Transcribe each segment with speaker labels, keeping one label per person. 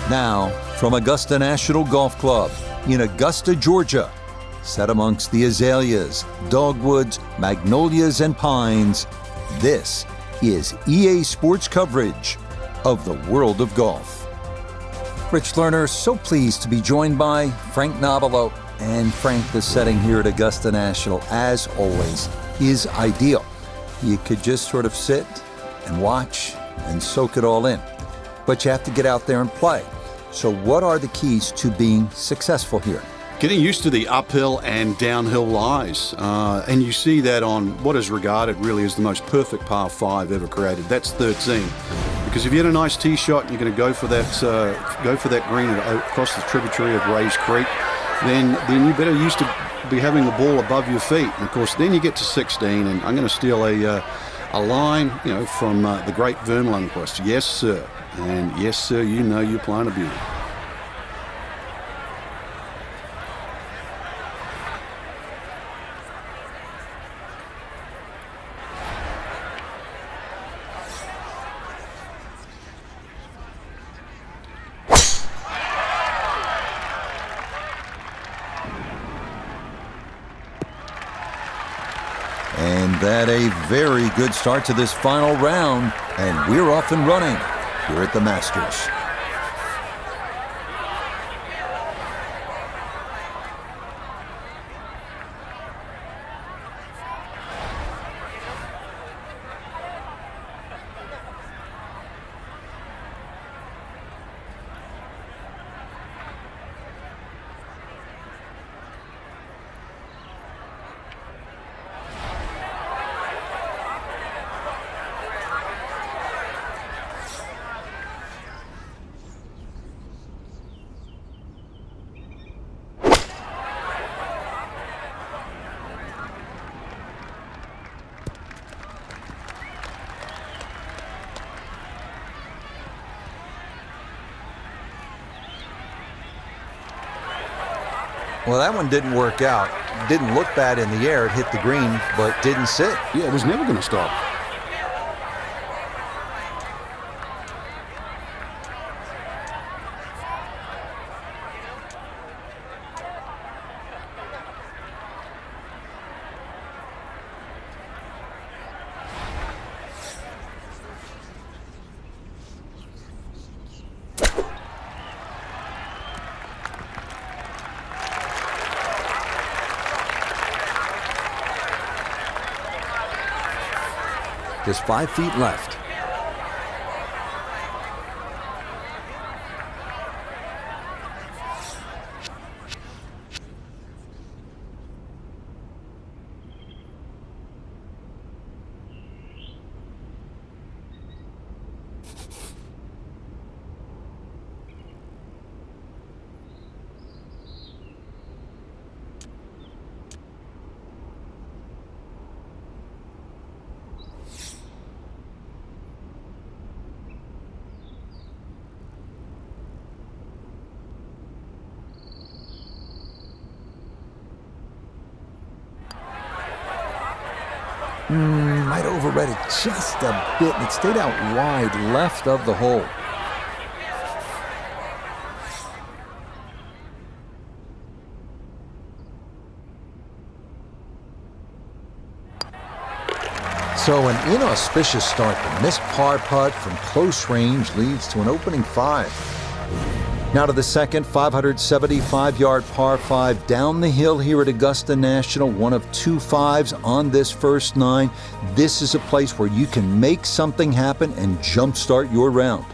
Speaker 1: Now, from Augusta National Golf Club in Augusta, Georgia, set amongst the azaleas, dogwoods, magnolias, and pines, this is EA Sports coverage of the world of golf. Rich Lerner, so pleased to be joined by Frank Nobilo. And Frank, the setting here at Augusta National, as always, is ideal. You could just sort of sit and watch and soak it all in. But you have to get out there and play. So what are the keys to being successful here?
Speaker 2: Getting used to the uphill and downhill lies. And you see that on what is regarded really as the most perfect par 5 ever created. That's 13. Because if you hit a nice tee shot and you're going to go for that green across the tributary of Rays Creek, then you better used to be having the ball above your feet. And of course, then you get to 16, and I'm going to steal a line, from the great Vern Lundquist. Yes, sir. And yes, sir, you're playing a beauty.
Speaker 1: And that a very good start to this final round, and we're off and running here at the Masters. Well, that one didn't work out. Didn't look bad in the air. It hit the green, but didn't sit.
Speaker 2: Yeah, it was never going to stop.
Speaker 1: Just 5 feet left. Might overread it just a bit, and it stayed out wide left of the hole. So an inauspicious start. The missed par putt from close range leads to an opening 5. Now to the second 575-yard par 5 down the hill here at Augusta National, one of 2 5s on this first 9. This is a place where you can make something happen and jumpstart your round.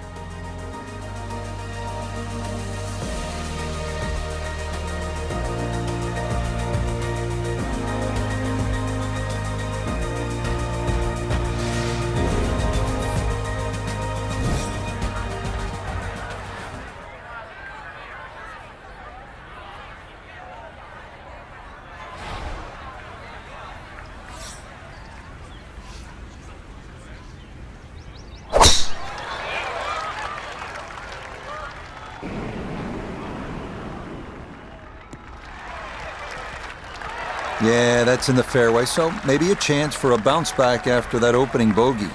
Speaker 1: Yeah, that's in the fairway, so maybe a chance for a bounce back after that opening bogey.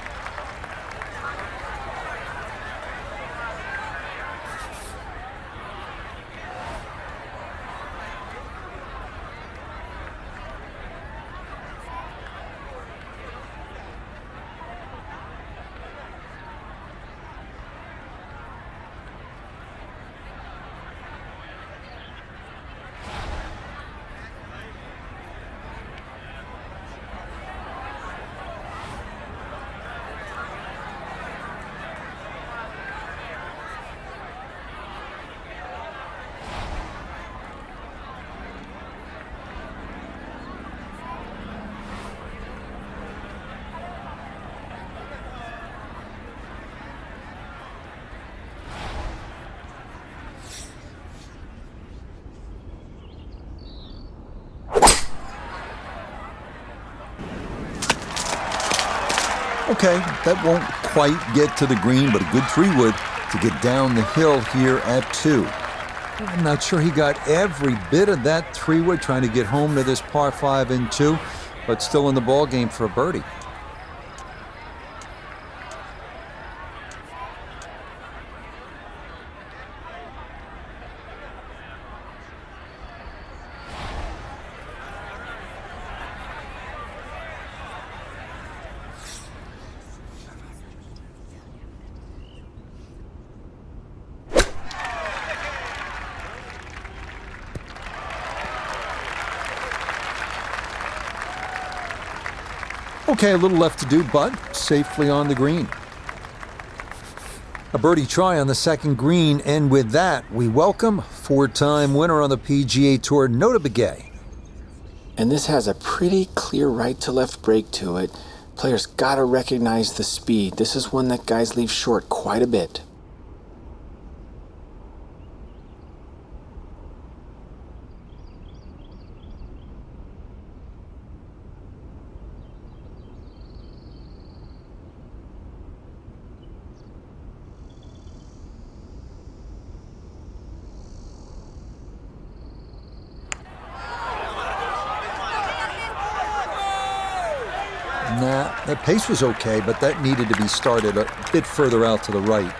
Speaker 1: Okay, that won't quite get to the green, but a good 3-wood to get down the hill here at 2. I'm not sure he got every bit of that 3-wood trying to get home to this par 5 in 2, but still in the ball game for a birdie. Okay, a little left to do, but safely on the green. A birdie try on the second green, and with that, we welcome 4-time winner on the PGA Tour, Nota Begay.
Speaker 3: And this has a pretty clear right-to-left break to it. Players gotta recognize the speed. This is one that guys leave short quite a bit.
Speaker 1: Nah, the pace was okay, but that needed to be started a bit further out to the right.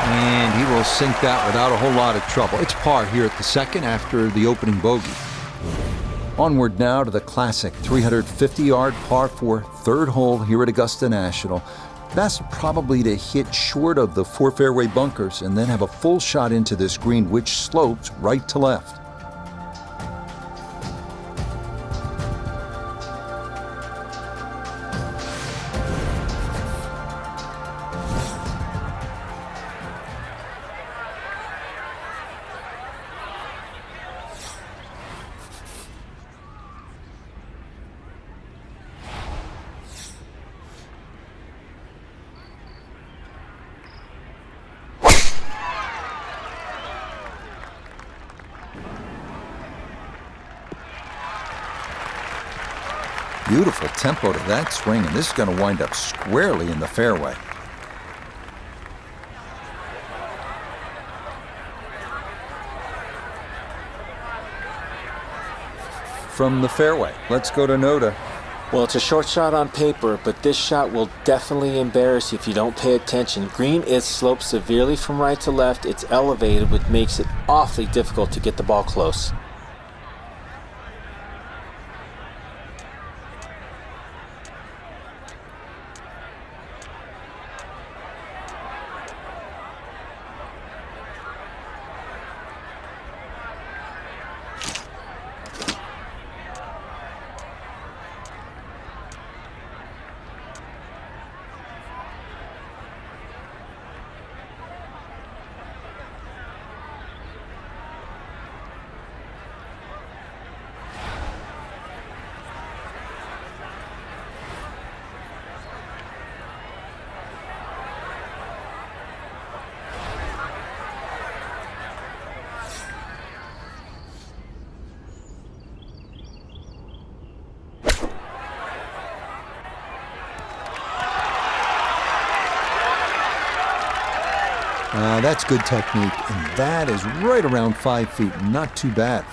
Speaker 1: And he will sink that without a whole lot of trouble. It's par here at the second after the opening bogey. Onward now to the classic 350-yard par 4 third hole here at Augusta National. Best probably to hit short of the 4 fairway bunkers and then have a full shot into this green, which slopes right to left. Beautiful tempo to that swing, and this is going to wind up squarely in the fairway. From the fairway, let's go to Nota.
Speaker 3: Well, it's a short shot on paper, but this shot will definitely embarrass you if you don't pay attention. Green is sloped severely from right to left. It's elevated, which makes it awfully difficult to get the ball close.
Speaker 1: That's good technique, and that is right around 5 feet. Not too bad.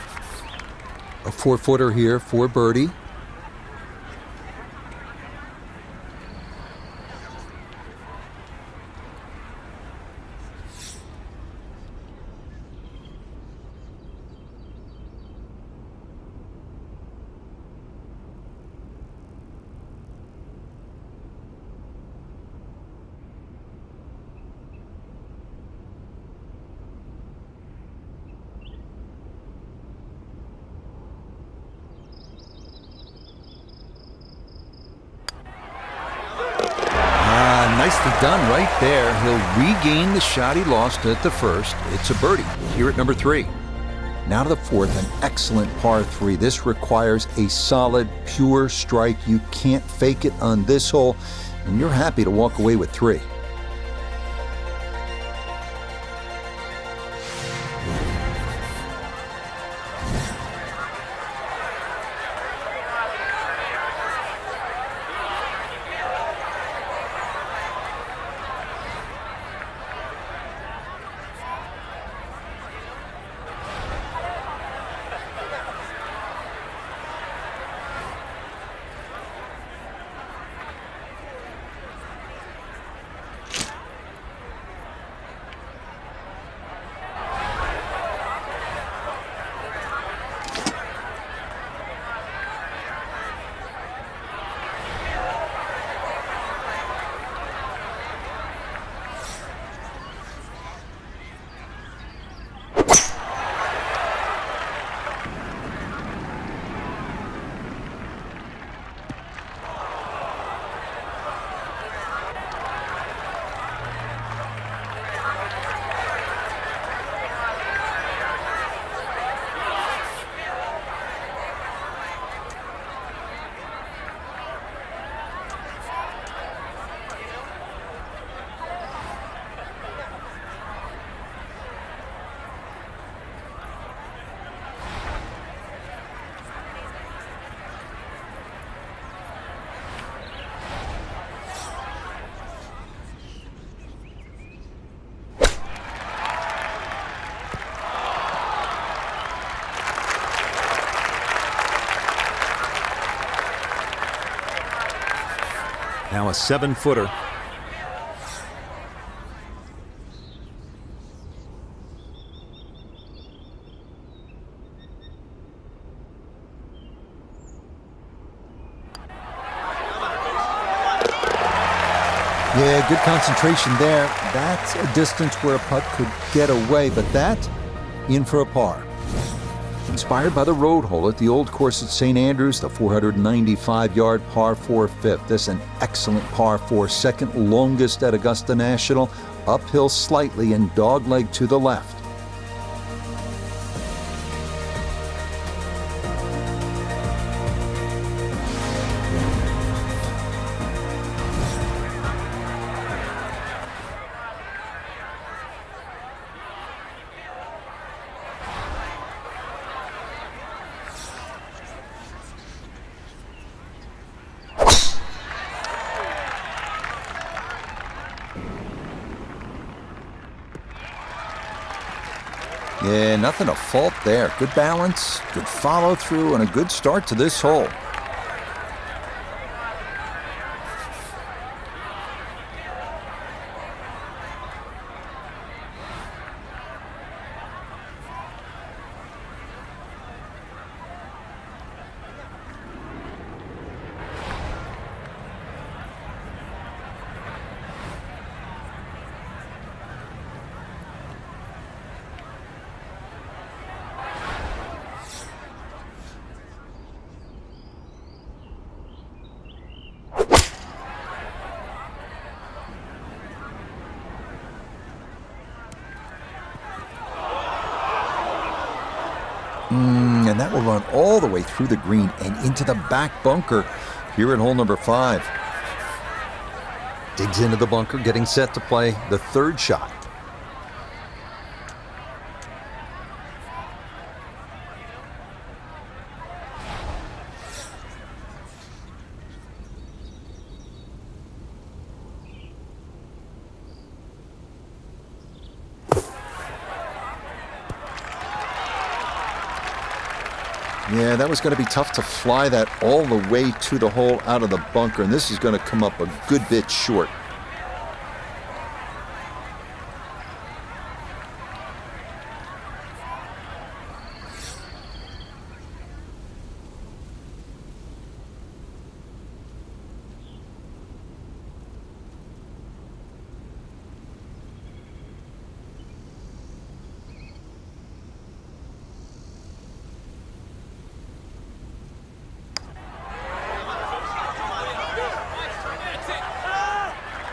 Speaker 1: A 4-footer here for birdie. Nicely done right there. He'll regain the shot he lost at the first. It's a birdie here at number 3. Now to the fourth, an excellent par 3. This requires a solid, pure strike. You can't fake it on this hole, and you're happy to walk away with 3.
Speaker 4: Now a 7-footer.
Speaker 1: Yeah, good concentration there. That's a distance where a putt could get away, but that, in for a par. Inspired by the road hole at the old course at St. Andrews, the 495-yard par 4 fifth. This an excellent par 4, second longest at Augusta National, uphill slightly and dogleg to the left. Yeah, nothing to fault there. Good balance, good follow through, and a good start to this hole. And that will run all the way through the green and into the back bunker here at hole number 5. Digs into the bunker, getting set to play the third shot. Yeah, that was going to be tough to fly that all the way to the hole out of the bunker, and this is going to come up a good bit short.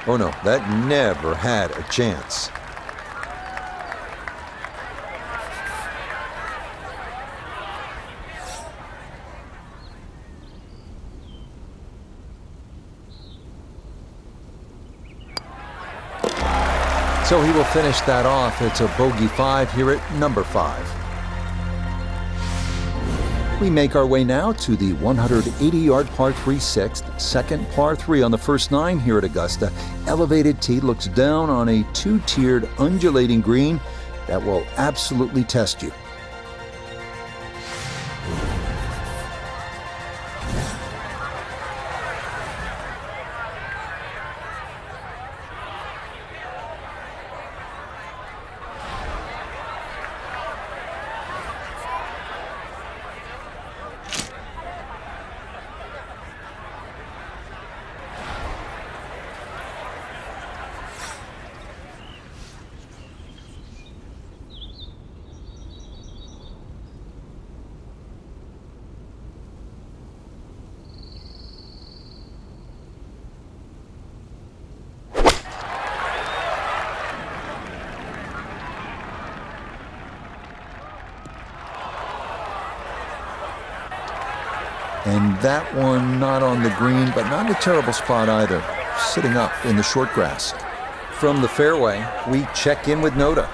Speaker 1: Oh no, that never had a chance. So he will finish that off. It's a bogey 5 here at number 5. We make our way now to the 180-yard par 3 sixth, second par 3 on the first 9 here at Augusta. Elevated tee looks down on a 2-tiered undulating green that will absolutely test you. And that one not on the green, but not in a terrible spot either, sitting up in the short grass. From the fairway, we check in with Noda.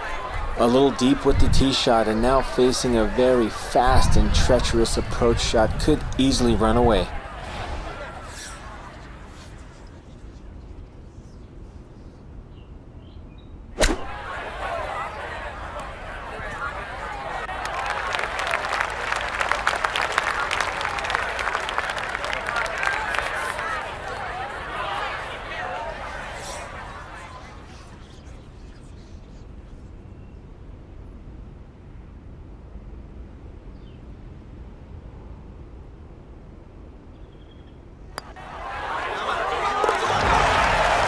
Speaker 3: A little deep with the tee shot and now facing a very fast and treacherous approach shot. Could easily run away.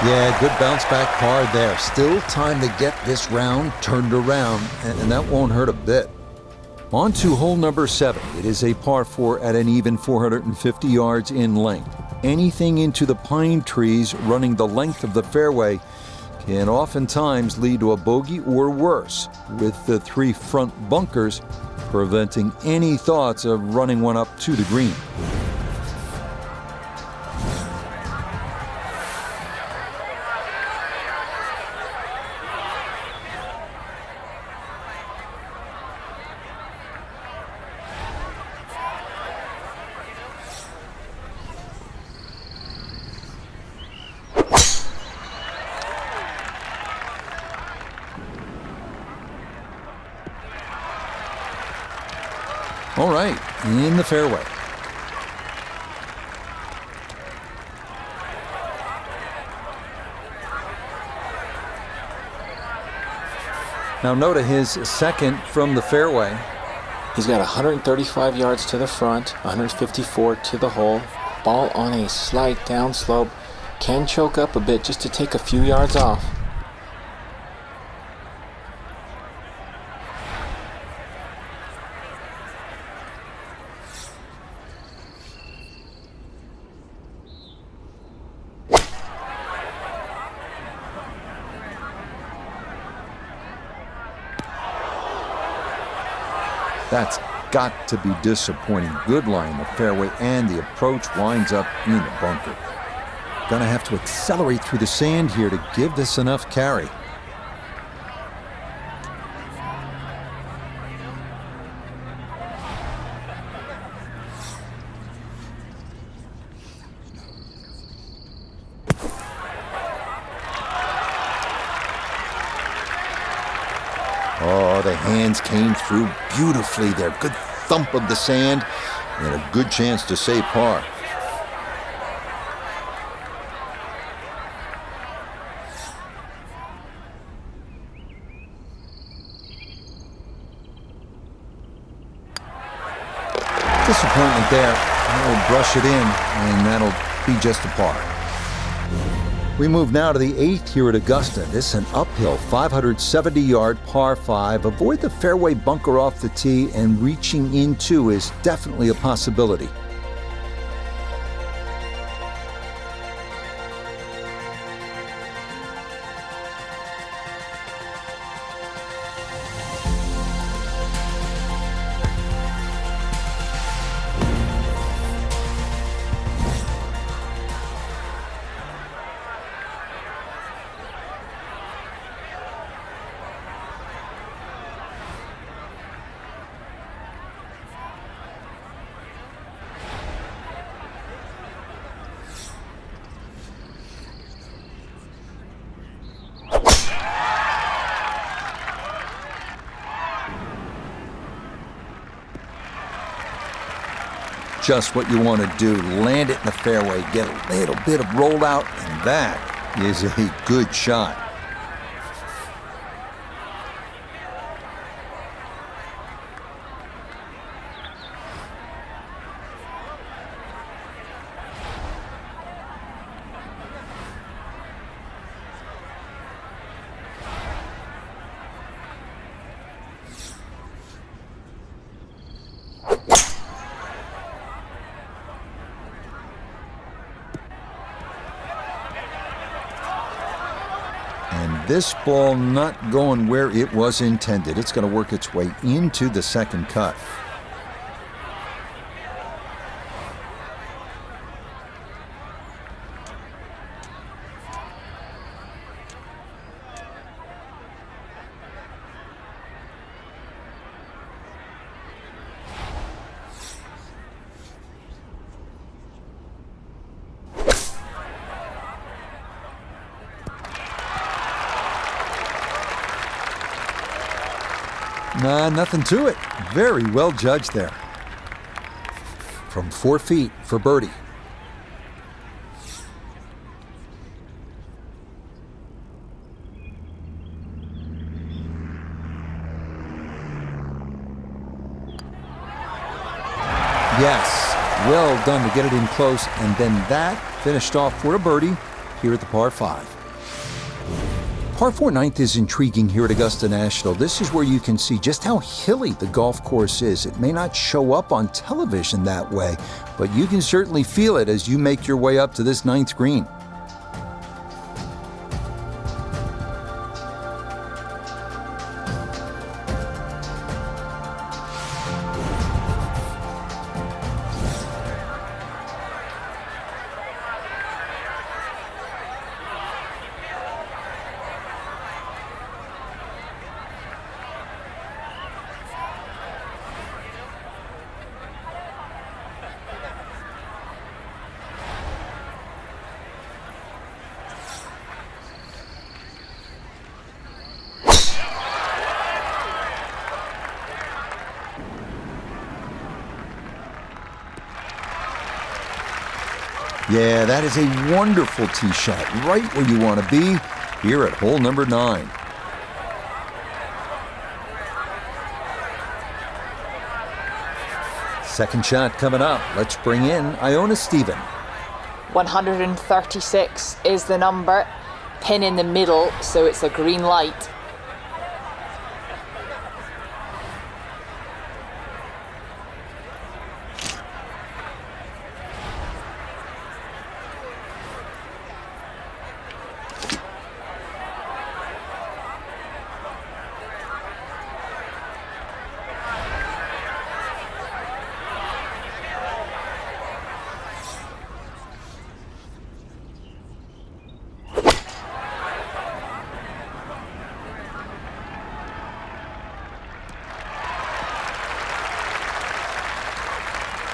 Speaker 1: Yeah, good bounce back par there. Still time to get this round turned around, and that won't hurt a bit. On to hole number 7. It is a par 4 at an even 450 yards in length. Anything into the pine trees running the length of the fairway can oftentimes lead to a bogey or worse, with the 3 front bunkers preventing any thoughts of running one up to the green. All right, in the fairway. Now Noda, his second from the fairway.
Speaker 3: He's got 135 yards to the front, 154 to the hole. Ball on a slight downslope. Can choke up a bit just to take a few yards off.
Speaker 1: That's got to be disappointing. Good lie in the fairway, and the approach winds up in the bunker. Gonna have to accelerate through the sand here to give this enough carry. Oh, the hands came through beautifully there. Good thump of the sand and a good chance to say par. Disappointment there. I'll brush it in, and that'll be just a par. We move now to the 8th here at Augusta. This is an uphill 570-yard par 5. Avoid the fairway bunker off the tee, and reaching into is definitely a possibility. Just what you want to do. Land it in the fairway, get a little bit of rollout, and that is a good shot. And this ball not going where it was intended. It's going to work its way into the second cut. Nah, nothing to it. Very well judged there. From 4 feet for birdie. Yes, well done to get it in close, and then that finished off for a birdie. here at the par 5. Par 4 ninth is intriguing here at Augusta National. This is where you can see just how hilly the golf course is. It may not show up on television that way, but you can certainly feel it as you make your way up to this 9th green. Yeah, that is a wonderful tee shot, right where you want to be here at hole number 9. Second shot coming up. Let's bring in Iona Stephen.
Speaker 4: 136 is the number. Pin in the middle, so it's a green light.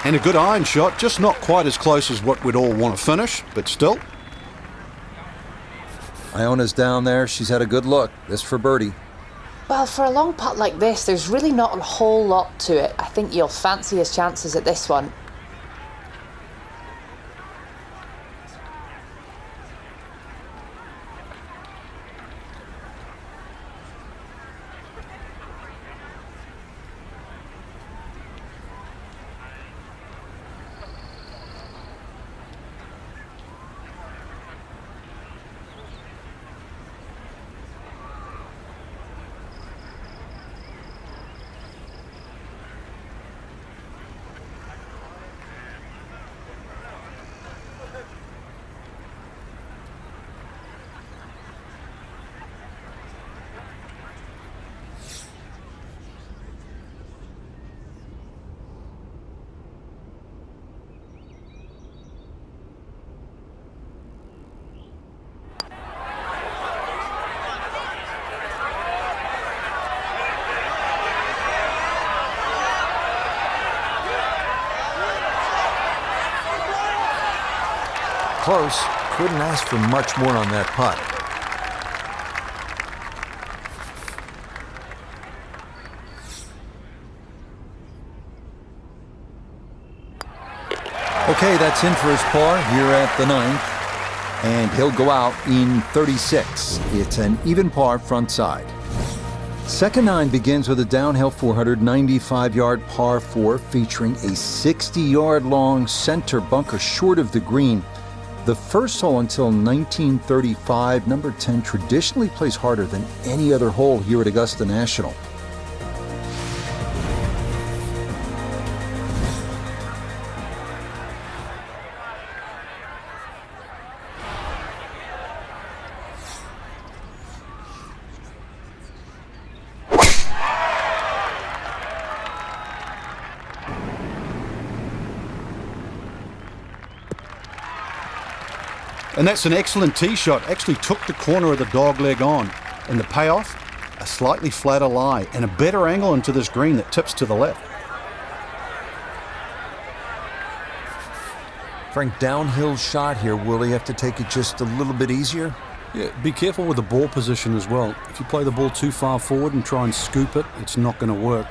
Speaker 2: And a good iron shot, just not quite as close as what we'd all want to finish, but still.
Speaker 1: Iona's down there. She's had a good look. This for birdie.
Speaker 4: Well, for a long putt like this, there's really not a whole lot to it. I think you'll fancy his chances at this one.
Speaker 1: Close. Couldn't ask for much more on that putt. Okay, that's in for his par here at the 9th. And he'll go out in 36. It's an even par front side. Second 9 begins with a downhill 495-yard par 4 featuring a 60-yard long center bunker short of the green. The first hole until 1935, number 10 traditionally plays harder than any other hole here at Augusta National.
Speaker 2: And that's an excellent tee shot. Actually took the corner of the dog leg on. And the payoff, a slightly flatter lie and a better angle into this green that tips to the left.
Speaker 1: Frank, downhill shot here. Will he have to take it just a little bit easier?
Speaker 2: Yeah, be careful with the ball position as well. If you play the ball too far forward and try and scoop it, it's not going to work.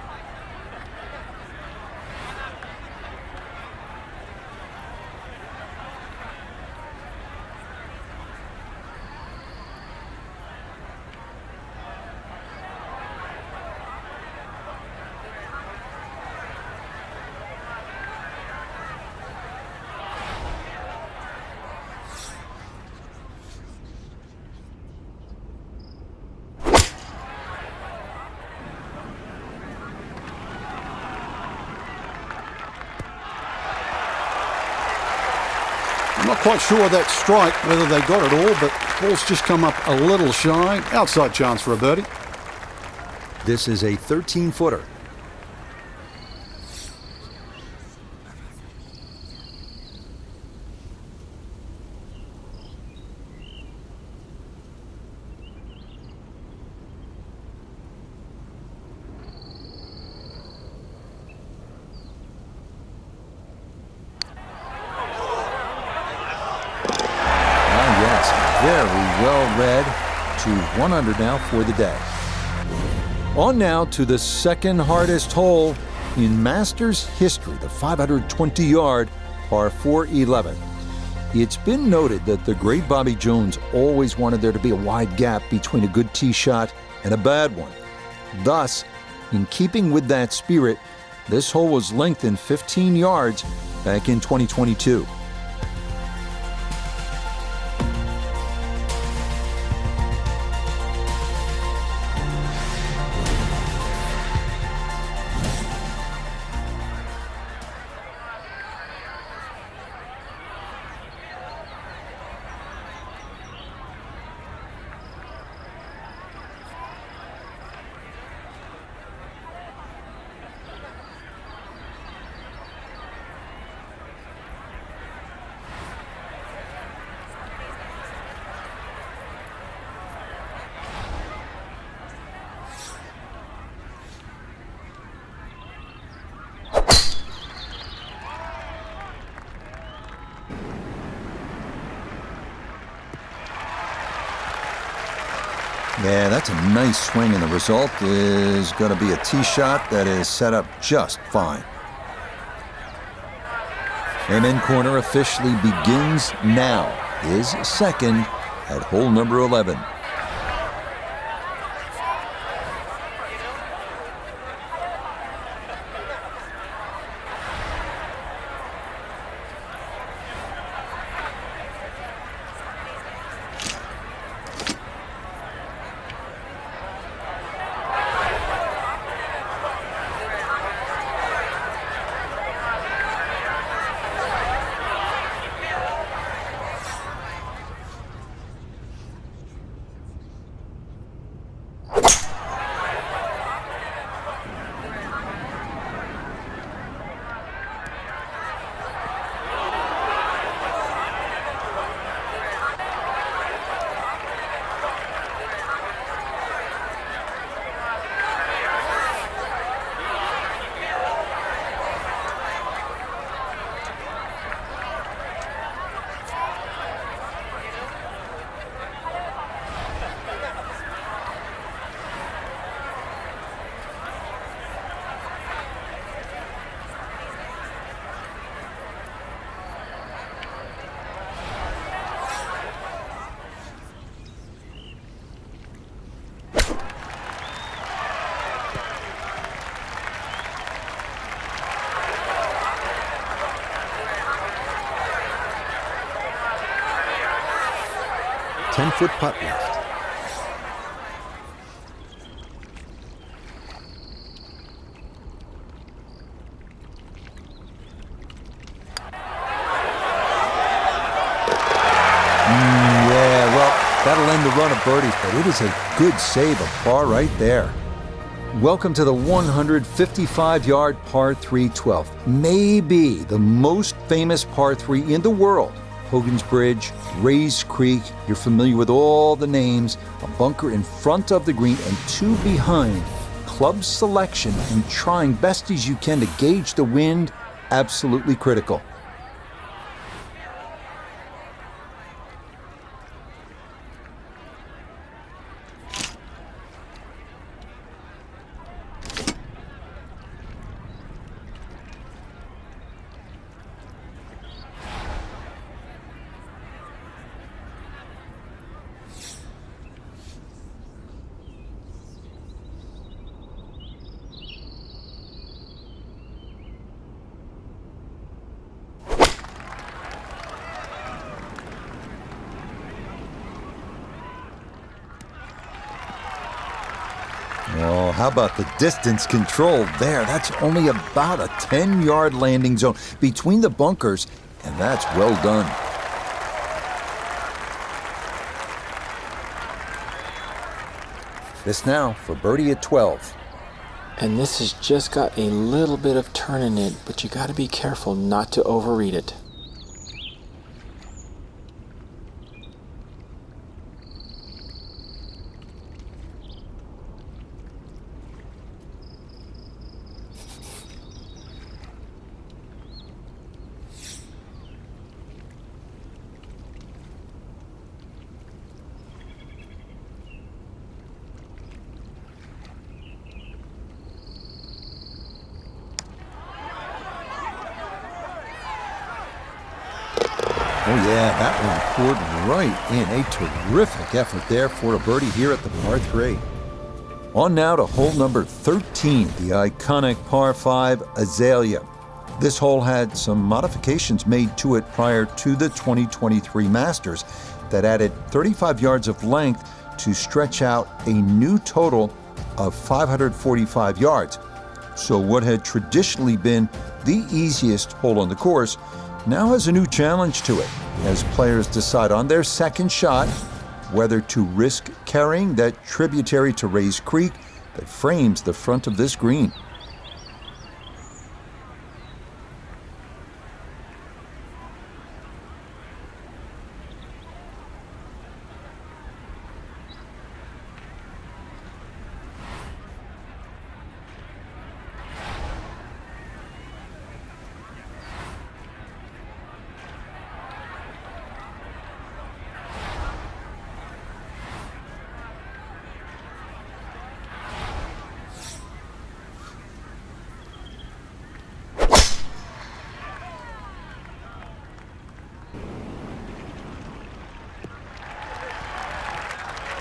Speaker 2: Not quite sure that strike, whether they got it all, but ball's just come up a little shy. Outside chance for a birdie.
Speaker 1: This is a 13-footer. Very well read. To 1 under now for the day. On now to the second hardest hole in Masters history, the 520-yard par 4-11. It's been noted that the great Bobby Jones always wanted there to be a wide gap between a good tee shot and a bad one. Thus, in keeping with that spirit, this hole was lengthened 15 yards back in 2022. Yeah, that's a nice swing, and the result is going to be a tee shot that is set up just fine. Amen Corner officially begins now, his second at hole number 11. Ten-foot putt left. Yeah, well, that'll end the run of birdies, but it is a good save, a par right there. Welcome to the 155-yard par 3 12th. Maybe the most famous par 3 in the world. Hogan's Bridge, Rays Creek, you're familiar with all the names, a bunker in front of the green and two behind. Club selection and trying best as you can to gauge the wind, absolutely critical. Oh, how about the distance control there? That's only about a 10-yard landing zone between the bunkers, and that's well done. This now for birdie at 12.
Speaker 3: And this has just got a little bit of turn in it, but you got to be careful not to overread it.
Speaker 1: Oh yeah, that one poured right in. A terrific effort there for a birdie here at the par 3. On now to hole number 13, the iconic par 5 Azalea. This hole had some modifications made to it prior to the 2023 Masters that added 35 yards of length to stretch out a new total of 545 yards. So what had traditionally been the easiest hole on the course now has a new challenge to it as players decide on their second shot whether to risk carrying that tributary to Rays Creek that frames the front of this green.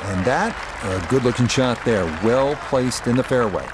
Speaker 1: And that, a good-looking shot there, well placed in the fairway.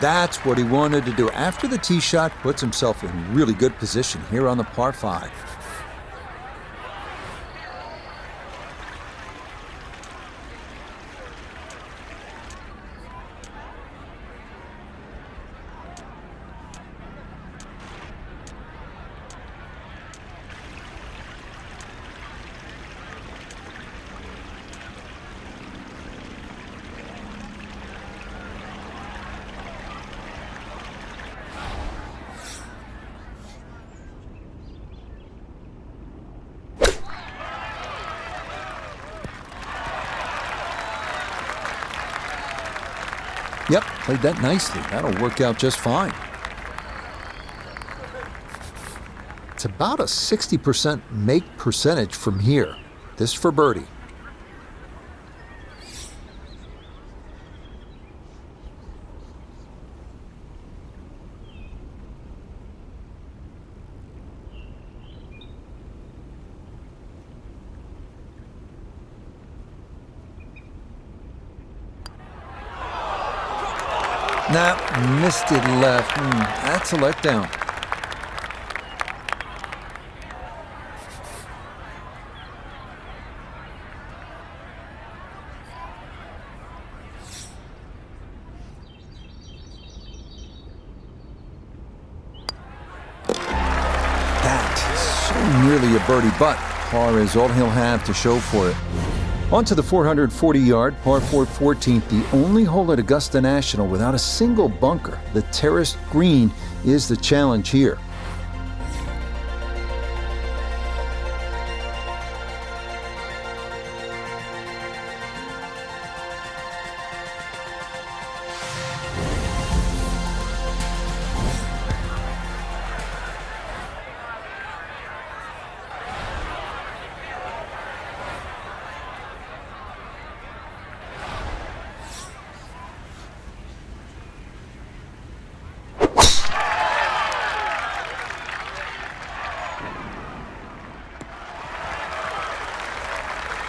Speaker 1: That's what he wanted to do. After the tee shot, puts himself in really good position here on the par 5. Yep, played that nicely. That'll work out just fine. It's about a 60% make percentage from here. This for birdie. Nah, missed it left. That's a letdown. That, so nearly a birdie, but par is all he'll have to show for it. On to the 440-yard par 4 14th, the only hole at Augusta National without a single bunker. The terraced green is the challenge here.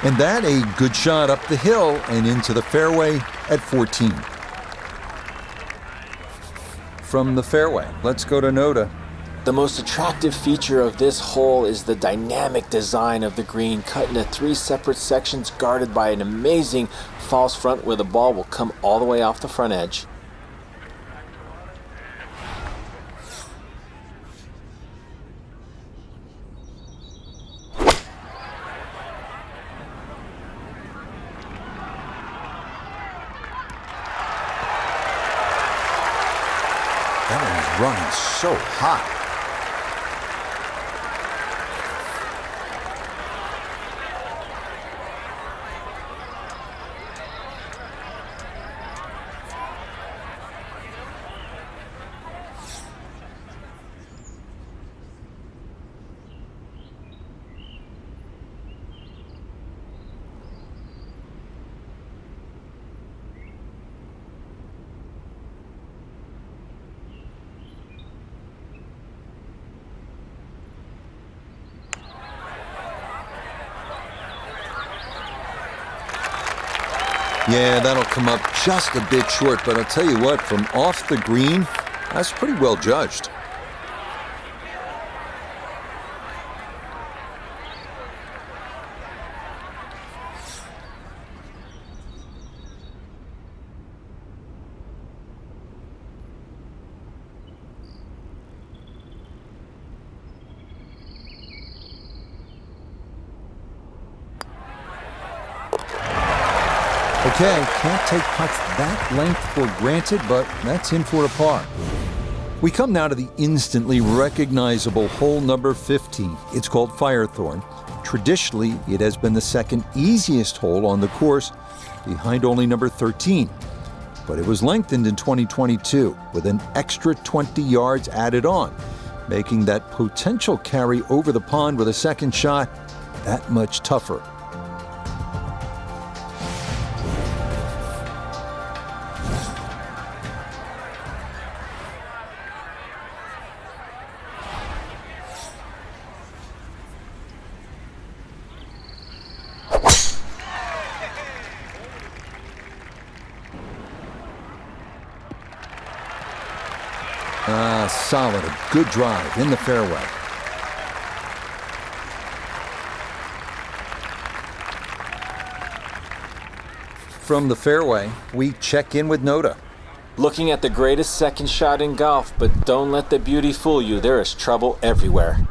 Speaker 1: And that a good shot up the hill and into the fairway at 14. From the fairway, let's go to Noda.
Speaker 3: The most attractive feature of this hole is the dynamic design of the green, cut into 3 separate sections guarded by an amazing false front where the ball will come all the way off the front edge.
Speaker 1: That one is running so hot. Yeah, that'll come up just a bit short, but I'll tell you what, from off the green, that's pretty well judged. Okay, can't take putts that length for granted, but that's in for a par. We come now to the instantly recognizable hole number 15. It's called Firethorn. Traditionally, it has been the second easiest hole on the course, behind only number 13. But it was lengthened in 2022 with an extra 20 yards added on, making that potential carry over the pond with a second shot that much tougher. Solid, a good drive in the fairway. From the fairway, we check in with Noda.
Speaker 3: Looking at the greatest second shot in golf, but don't let the beauty fool you. There is trouble everywhere.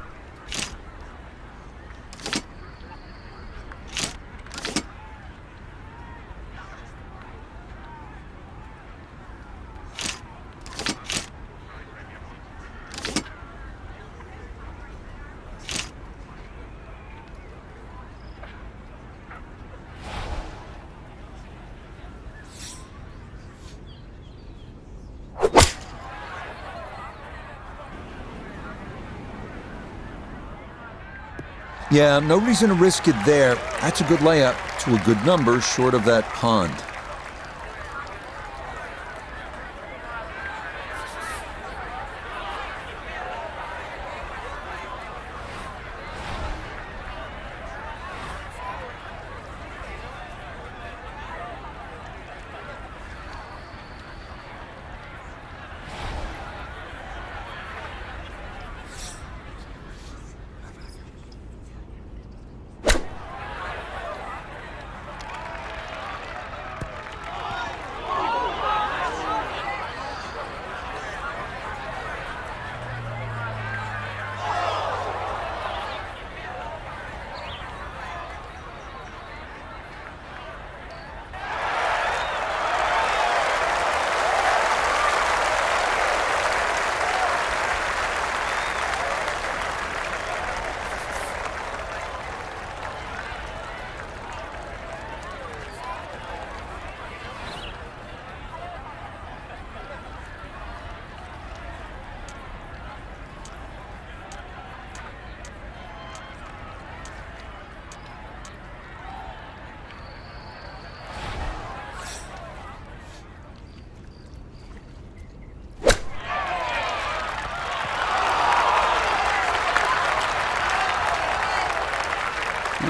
Speaker 1: Yeah, no reason to risk it there. That's a good layup to a good number short of that pond.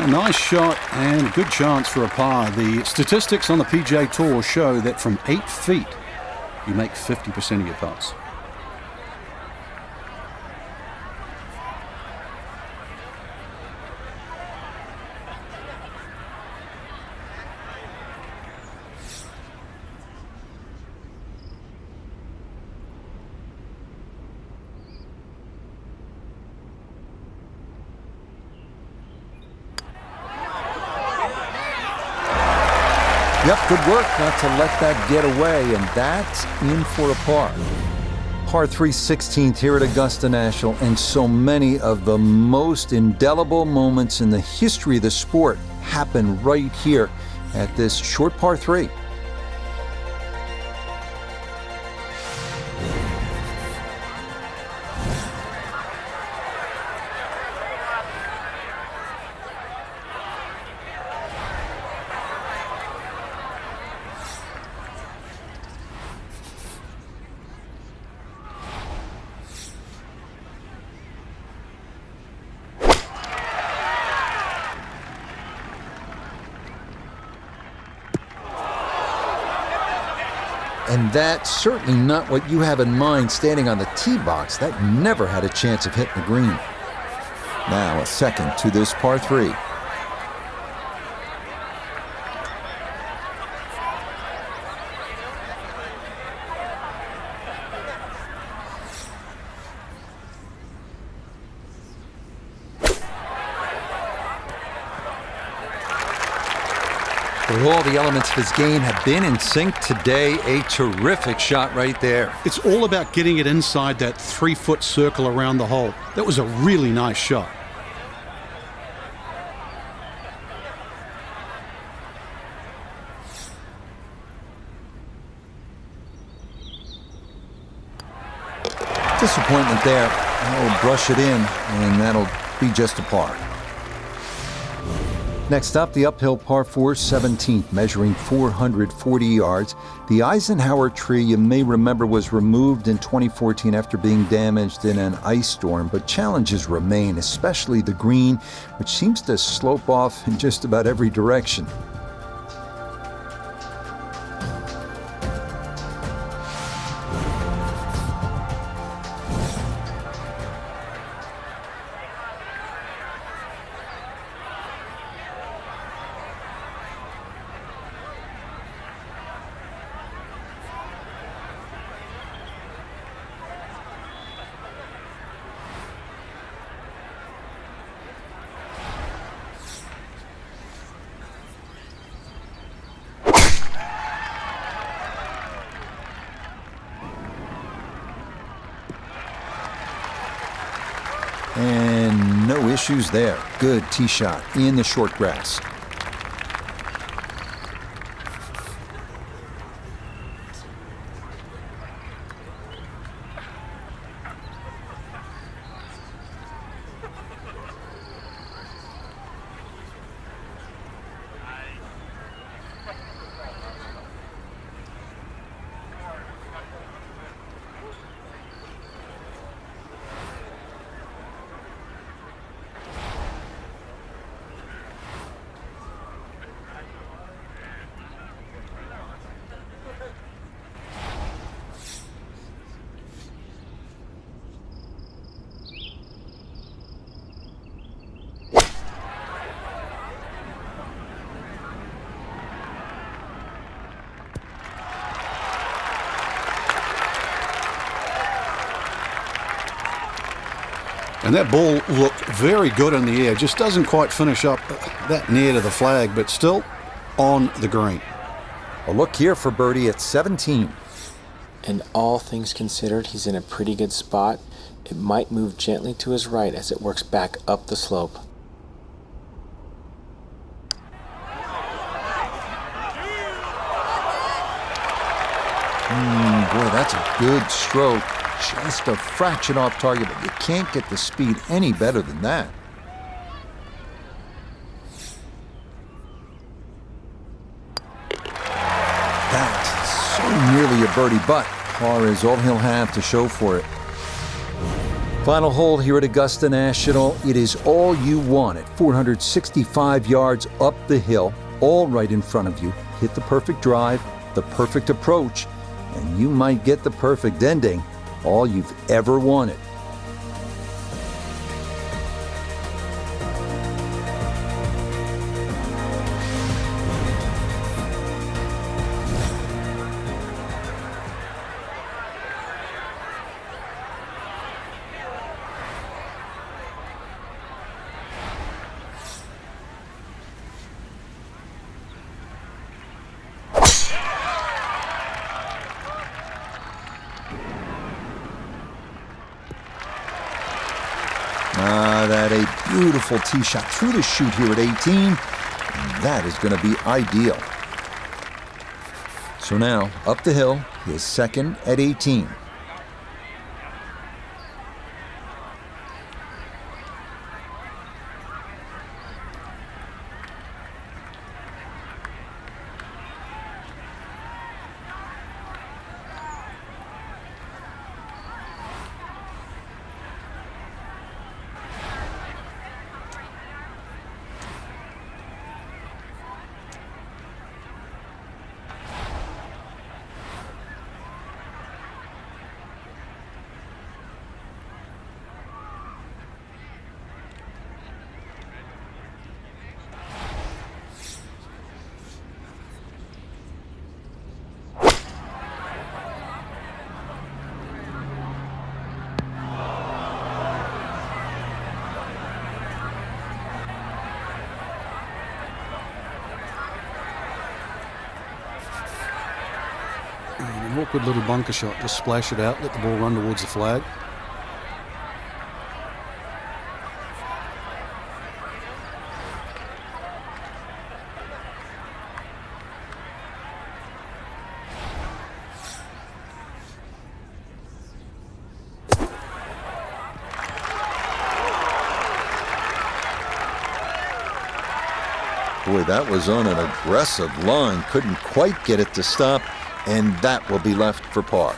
Speaker 2: A nice shot and a good chance for a par. The statistics on the PGA Tour show that from 8 feet, you make 50% of your putts.
Speaker 1: Yep, good work not to let that get away, and that's in for a par. Par 3 16th here at Augusta National, and so many of the most indelible moments in the history of the sport happen right here at this short par 3. And that's certainly not what you have in mind standing on the tee box. That never had a chance of hitting the green. Now a second to this par 3. All the elements of his game have been in sync today. A terrific shot right there.
Speaker 2: It's all about getting it inside that 3-foot circle around the hole. That was a really nice shot.
Speaker 1: Disappointment there. I'll brush it in, and that'll be just a par. Next up, the uphill par 4 17th, measuring 440 yards. The Eisenhower tree, you may remember, was removed in 2014 after being damaged in an ice storm, but challenges remain, especially the green, which seems to slope off in just about every direction. And no issues there. Good tee shot in the short grass.
Speaker 2: And that ball looked very good in the air. Just doesn't quite finish up that near to the flag, but still on the green.
Speaker 1: A look here for birdie at 17.
Speaker 3: And all things considered, he's in a pretty good spot. It might move gently to his right as it works back up the slope.
Speaker 1: Boy, that's a good stroke. Just a fraction off target, but you can't get the speed any better than that. That's so nearly a birdie, but par is all he'll have to show for it. Final hole here at Augusta National. It is all you want at 465 yards up the hill, all right in front of you. Hit the perfect drive, the perfect approach, and you might get the perfect ending, all you've ever wanted. That a beautiful tee shot through the chute here at 18. And that is going to be ideal. So now, up the hill, his second at 18.
Speaker 2: An awkward little bunker shot, just splash it out, let the ball run towards the flag.
Speaker 1: Boy, that was on an aggressive line. Couldn't quite get it to stop, and that will be left for par.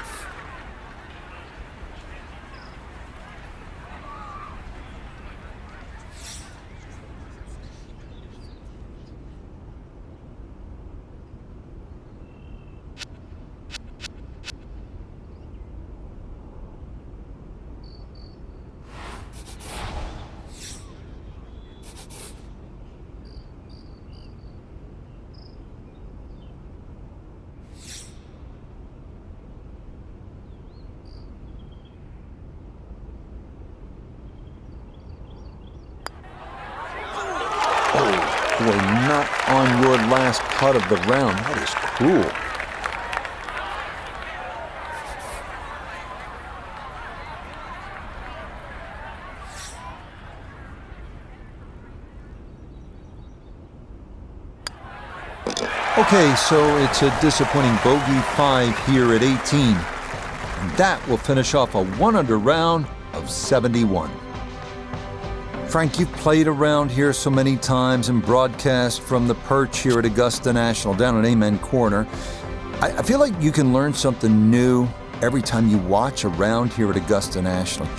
Speaker 1: Boy, not on your last putt of the round. That is cruel. Okay, so it's a disappointing bogey 5 here at 18. And that will finish off a 1-under round of 71. Frank, you've played around here so many times and broadcast from the perch here at Augusta National down at Amen Corner. I feel like you can learn something new every time you watch around here at Augusta National.